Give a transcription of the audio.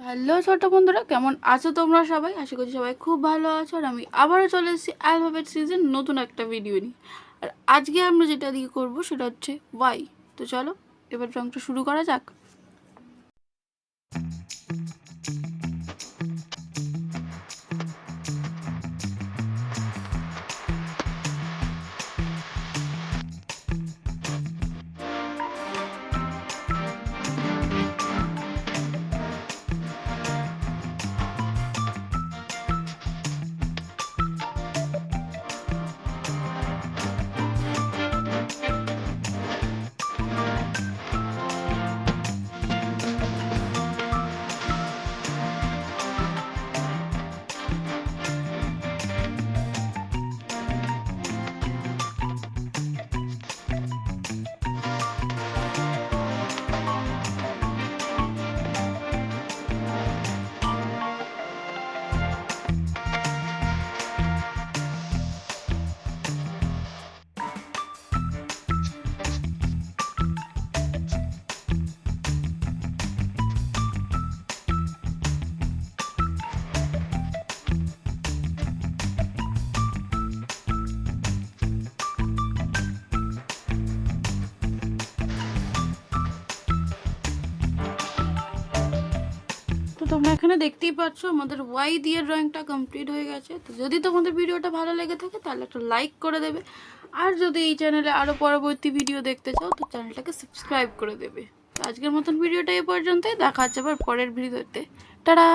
Hello ছোট বন্ধুরা, কেমন আছো তোমরা সবাই? আশা করছি সবাই খুব ভালো আছো। আর আমি আবারও চলে এসেছি অ্যালফাবেট সিরিজের নতুন একটা ভিডিও নিয়ে। আর আজকে আমরা যেটা দিয়ে করবো সেটা হচ্ছে ওয়াই। তো চলো এবার রংটা শুরু করা যাক। তো তোমরা এখানে দেখতেই পাচ্ছ আমাদের ওয়াই দিয়ে ড্রয়িংটা কমপ্লিট হয়ে গেছে। তো যদি তোমাদের ভিডিওটা ভালো লেগে থাকে তাহলে একটা লাইক করে দেবে। আর যদি এই চ্যানেলে আরও পরবর্তী ভিডিও দেখতে চাও তো চ্যানেলটাকে সাবস্ক্রাইব করে দেবে। তো আজকের মতন ভিডিওটা এই পর্যন্তই, দেখা হচ্ছে আবার পরের ভিডিওতে। টাটা।